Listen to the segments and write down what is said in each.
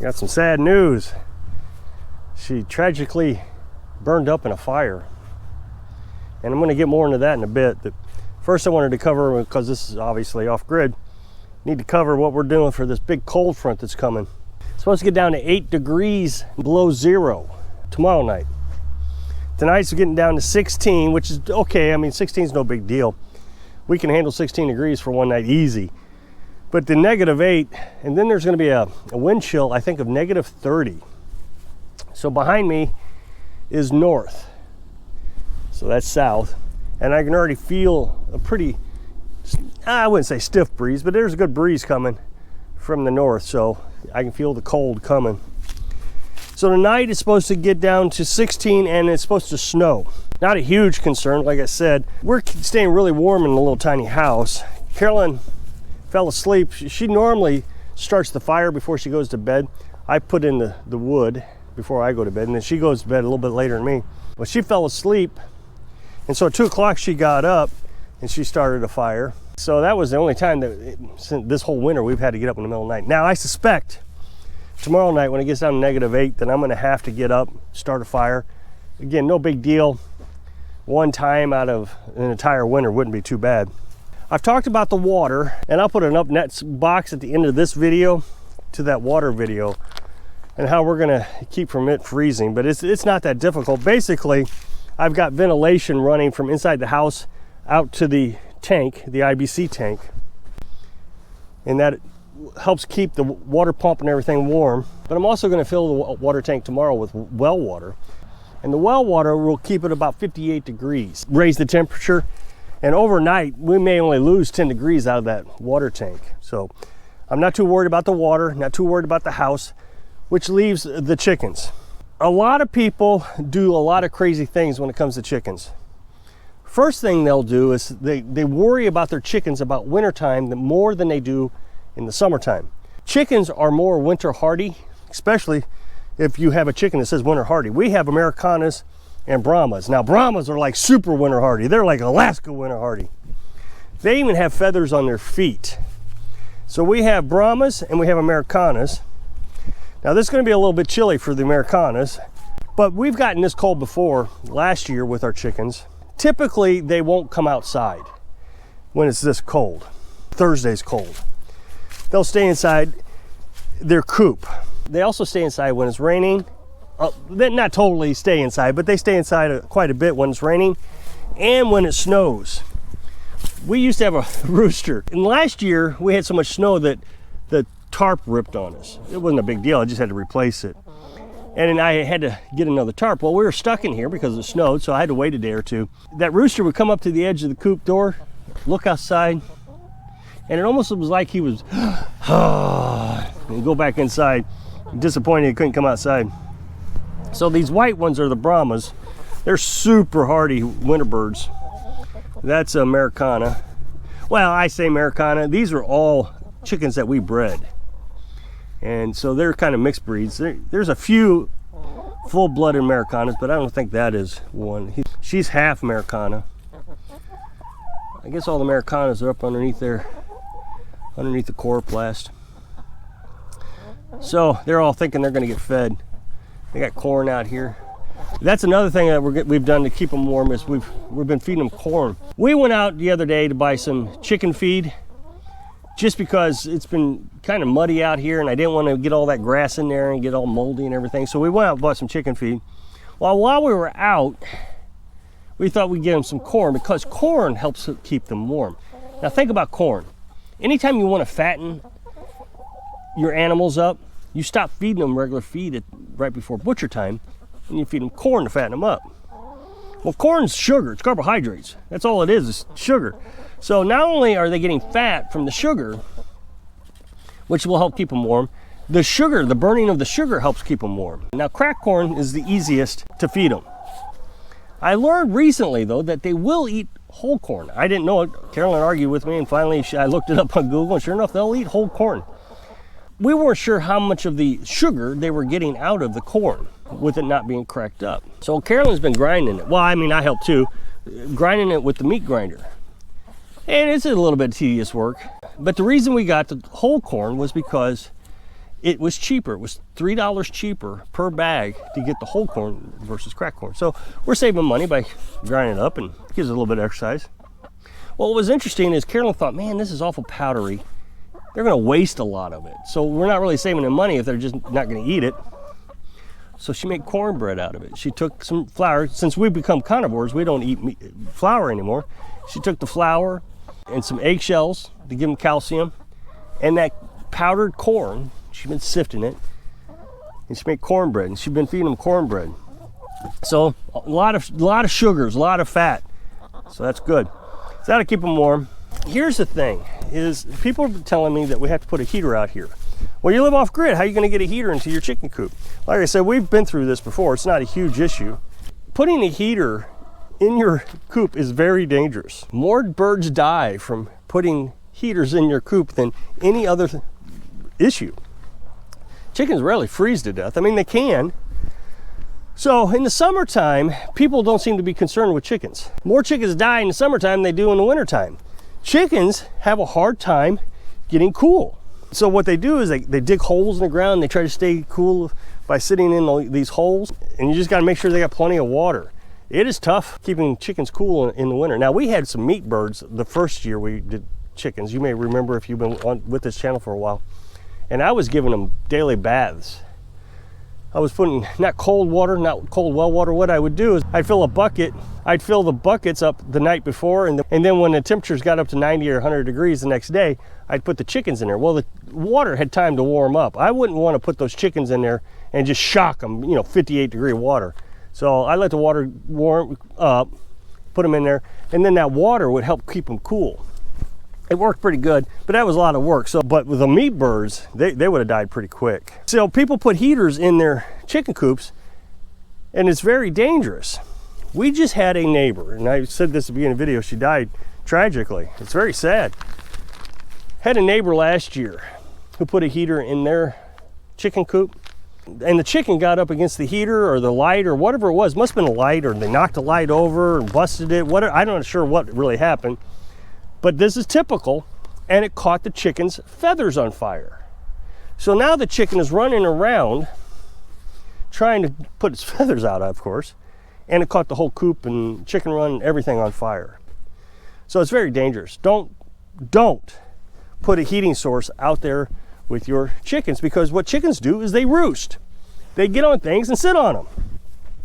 Got some sad news. She tragically burned up in a fire. And I'm going to get more into that in a bit. But first I wanted to cover, because this is obviously off grid, need to cover what we're doing for this big cold front that's coming. It's supposed to get down to 8 degrees below zero tomorrow night. Tonight's getting down to 16, which is okay. I mean, 16 is no big deal. We can handle 16 degrees for one night easy. But the -8, and then there's going to be a wind chill, I think, of -30. So behind me is north. So that's south. And I can already feel a pretty, I wouldn't say stiff breeze, but there's a good breeze coming from the north. So I can feel the cold coming. So tonight is supposed to get down to 16 and it's supposed to snow. Not a huge concern, like I said. We're staying really warm in a little tiny house. Carolyn fell asleep. She normally starts the fire before she goes to bed. I put in the wood before I go to bed, and then she goes to bed a little bit later than me. Well, she fell asleep, and so at 2 o'clock she got up and she started a fire. So that was the only time that this whole winter we've had to get up in the middle of the night. Now I suspect tomorrow night when it gets down to -8, then I'm going to have to get up, start a fire. Again, no big deal. One time out of an entire winter wouldn't be too bad. I've talked about the water, and I'll put an up net box at the end of this video to that water video and how we're gonna keep from it freezing, but it's not that difficult. Basically, I've got ventilation running from inside the house out to the tank, the IBC tank, and that helps keep the water pump and everything warm. But I'm also gonna fill the water tank tomorrow with well water, and the well water will keep it about 58 degrees, raise the temperature. And overnight, we may only lose 10 degrees out of that water tank. So I'm not too worried about the water, not too worried about the house, which leaves the chickens. A lot of people do a lot of crazy things when it comes to chickens. First thing they'll do is they worry about their chickens about wintertime more than they do in the summertime. Chickens are more winter hardy, especially if you have a chicken that says winter hardy. We have Americanas and Brahmas. Now Brahmas are like super winter hardy. They're like Alaska winter hardy. They even have feathers on their feet. So we have Brahmas and we have Americanas. Now this is going to be a little bit chilly for the Americanas, but we've gotten this cold before last year with our chickens. Typically they won't come outside when it's this cold. Thursday's cold. They'll stay inside their coop. They also stay inside when it's raining. They not totally stay inside, but they stay inside quite a bit when it's raining and when it snows. We used to have a rooster, and last year we had so much snow that the tarp ripped on us. It wasn't a big deal. I just had to replace it, and then I had to get another tarp. Well, we were stuck in here because it snowed, so I had to wait a day or two. That rooster would come up to the edge of the coop door, look outside, and it almost was like he was and go back inside, disappointed he couldn't come outside. So these white ones are the Brahmas. They're super hardy winter birds. That's Americana. Well, I say Americana. These are all chickens that we bred. And so they're kind of mixed breeds. There's a few full-blooded Americanas, but I don't think that is one. She's half Americana. I guess all the Americanas are up underneath there, underneath the chloroplast. So they're all thinking they're going to get fed. They got corn out here. That's another thing that we've done to keep them warm is we've been feeding them corn. We went out the other day to buy some chicken feed just because it's been kind of muddy out here and I didn't want to get all that grass in there and get all moldy and everything. So we went out and bought some chicken feed. Well, while we were out, we thought we'd get them some corn because corn helps keep them warm. Now think about corn. Anytime you want to fatten your animals up, you stop feeding them regular feed right before butcher time, and you feed them corn to fatten them up. Well, corn's sugar, it's carbohydrates. That's all it is sugar. So not only are they getting fat from the sugar, which will help keep them warm, the sugar, the burning of the sugar helps keep them warm. Now cracked corn is the easiest to feed them. I learned recently though that they will eat whole corn. I didn't know it. Carolyn argued with me and finally I looked it up on Google and sure enough they'll eat whole corn. We weren't sure how much of the sugar they were getting out of the corn with it not being cracked up. So Carolyn's been grinding it. Well, I mean, I helped too, grinding it with the meat grinder. And it's a little bit tedious work. But the reason we got the whole corn was because it was cheaper. It was $3 cheaper per bag to get the whole corn versus cracked corn. So we're saving money by grinding it up, and it gives it a little bit of exercise. Well, what was interesting is Carolyn thought, man, this is awful powdery. They're going to waste a lot of it. So we're not really saving them money if they're just not going to eat it. So she made cornbread out of it. She took some flour. Since we've become carnivores, we don't eat flour anymore. She took the flour and some eggshells to give them calcium, and that powdered corn. She's been sifting it, and she made cornbread, and she's been feeding them cornbread. So a lot of sugars, a lot of fat. So that's good. So that'll keep them warm. Here's the thing: is people are telling me that we have to put a heater out here. Well, you live off grid. How are you going to get a heater into your chicken coop? Like I said, we've been through this before. It's not a huge issue. Putting a heater in your coop is very dangerous. More birds die from putting heaters in your coop than any other issue. Chickens rarely freeze to death. I mean, they can. So in the summertime, people don't seem to be concerned with chickens. More chickens die in the summertime than they do in the wintertime. Chickens have a hard time getting cool. So what they do is they dig holes in the ground. They try to stay cool by sitting in these holes, and you just got to make sure they got plenty of water. It is tough keeping chickens cool in the winter. Now, we had some meat birds the first year we did chickens. You may remember if you've been with this channel for a while. And I was giving them daily baths. I was putting not cold water, not cold well water. What I would do is I'd fill a bucket. I'd fill the buckets up the night before, and then when the temperatures got up to 90 or 100 degrees the next day, I'd put the chickens in there. Well, the water had time to warm up. I wouldn't want to put those chickens in there and just shock them, 58-degree water. So I let the water warm up, put them in there, and then that water would help keep them cool. It worked pretty good, but that was a lot of work. But with the meat birds, they would have died pretty quick. So people put heaters in their chicken coops, and it's very dangerous. We just had a neighbor, and I said this at the beginning of the video, she died tragically. It's very sad. Had a neighbor last year who put a heater in their chicken coop, and the chicken got up against the heater or the light or whatever it was. Must have been a light, or they knocked the light over and busted it. I'm not sure what really happened. But this is typical, and it caught the chicken's feathers on fire. So now the chicken is running around trying to put its feathers out, of course, and it caught the whole coop and chicken run and everything on fire. So it's very dangerous. Don't put a heating source out there with your chickens, because what chickens do is they roost. They get on things and sit on them.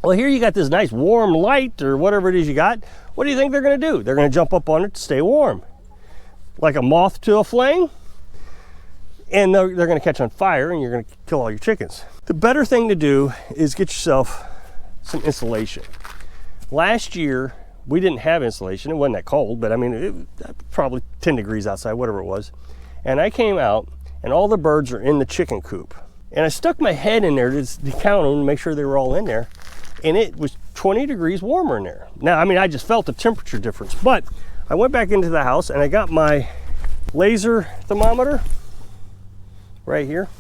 Well, here you got this nice warm light or whatever it is you got. What do you think they're going to do? They're going to jump up on it to stay warm, like a moth to a flame, and they're going to catch on fire, and you're going to kill all your chickens. The better thing to do is get yourself some insulation. Last year, we didn't have insulation. It wasn't that cold, but I mean, it probably 10 degrees outside, whatever it was. And I came out, and all the birds are in the chicken coop. And I stuck my head in there to count them and make sure they were all in there. And it was 20 degrees warmer in there. Now, I mean, I just felt the temperature difference, but I went back into the house and I got my laser thermometer right here.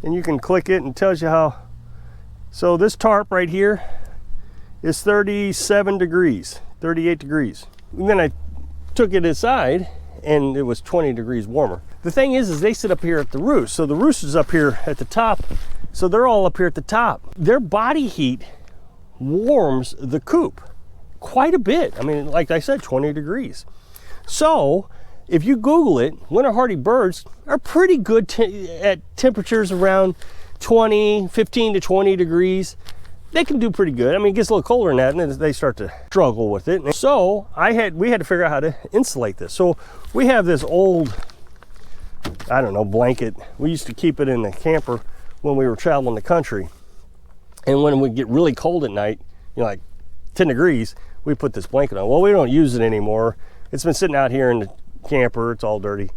And you can click it and it tells you how. So this tarp right here is 37 degrees, 38 degrees. And then I took it inside and it was 20 degrees warmer. The thing is they sit up here at the roost. So the roost is up here at the top. So they're all up here at the top. Their body heat warms the coop quite a bit. I mean, like I said, 20 degrees. So if you Google it, winter hardy birds are pretty good at temperatures around 15 to 20 degrees. They can do pretty good. I mean, it gets a little colder than that, and then they start to struggle with it. And so we had to figure out how to insulate this. So we have this old, I don't know, blanket. We used to keep it in the camper when we were traveling the country. And when we get really cold at night, like 10 degrees, we put this blanket on. Well, we don't use it anymore. It's been sitting out here in the camper. It's all dirty.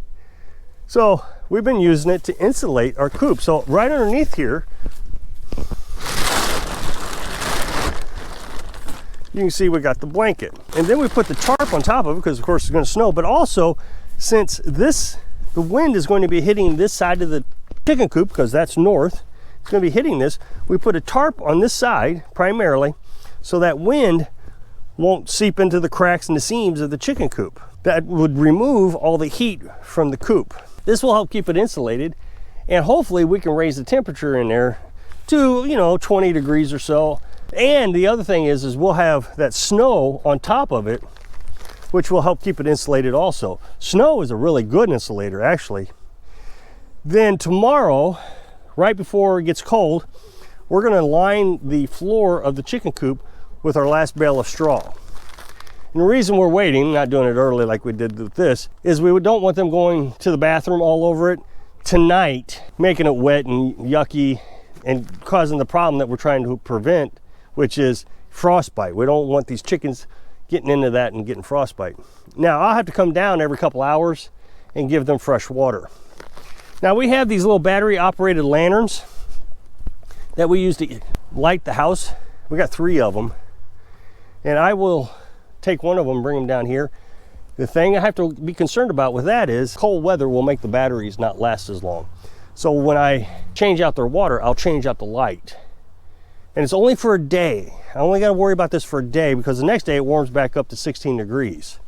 So we've been using it to insulate our coop. So right underneath here, you can see we got the blanket. And then we put the tarp on top of it because, of course, it's going to snow. But also, since the wind is going to be hitting this side of the chicken coop, because that's north, it's going to be hitting this, we put a tarp on this side primarily so that wind won't seep into the cracks and the seams of the chicken coop. That would remove all the heat from the coop. This will help keep it insulated, And hopefully we can raise the temperature in there to, you know, 20 degrees or so. And the other thing is we'll have that snow on top of it, which will help keep it insulated also. Snow is a really good insulator, actually. Then tomorrow, right before it gets cold, we're gonna line the floor of the chicken coop with our last bale of straw. And the reason we're waiting, not doing it early like we did with this, is we don't want them going to the bathroom all over it tonight, making it wet and yucky and causing the problem that we're trying to prevent, which is frostbite. We don't want these chickens getting into that and getting frostbite. Now, I'll have to come down every couple hours and give them fresh water. Now, we have these little battery operated lanterns that we use to light the house. We got 3 of them, and I will take one of them, bring them down here. The thing I have to be concerned about with that is cold weather will make the batteries not last as long. So when I change out their water, I'll change out the light. And it's only for a day. I only got to worry about this for a day because the next day it warms back up to 16 degrees,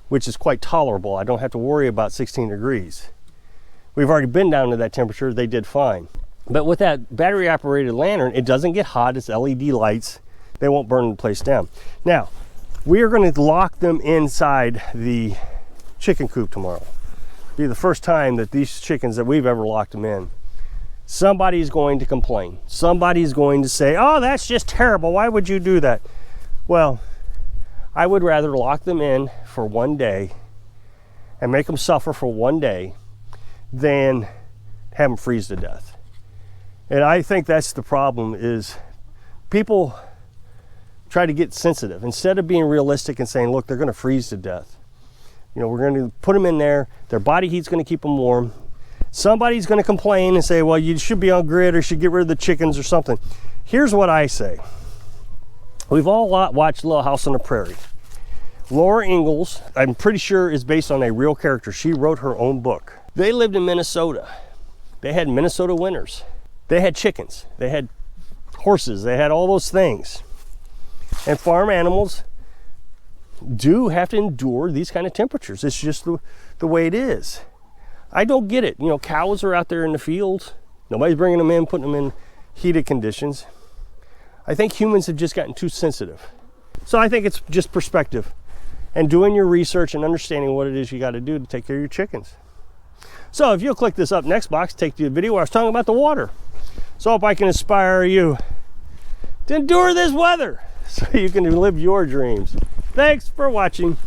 which is quite tolerable. I don't have to worry about 16 degrees. We've already been down to that temperature. They did fine. But with that battery operated lantern, it doesn't get hot. It's LED lights. They won't burn the place down. Now, we are going to lock them inside the chicken coop tomorrow. It'll be the first time that these chickens that we've ever locked them in. Somebody's going to complain. Somebody's going to say, oh, that's just terrible. Why would you do that? Well, I would rather lock them in for one day and make them suffer for one day than have them freeze to death. And I think that's the problem, is people try to get sensitive instead of being realistic and saying, look, they're going to freeze to death. You know, we're going to put them in there. Their body heat's going to keep them warm. Somebody's going to complain and say, well, you should be on grid or should get rid of the chickens or something. Here's what I say. We've all watched Little House on the Prairie. Laura Ingalls, I'm pretty sure, is based on a real character. She wrote her own book. They lived in Minnesota. They had Minnesota winters. They had chickens. They had horses. They had all those things. And farm animals do have to endure these kind of temperatures. It's just the way it is. I don't get it. You know, cows are out there in the fields. Nobody's bringing them in, putting them in heated conditions. I think humans have just gotten too sensitive. So I think it's just perspective and doing your research and understanding what it is you got to do to take care of your chickens. So if you'll click this up next box, take the video where I was talking about the water. So I hope I can inspire you to endure this weather so you can live your dreams. Thanks for watching.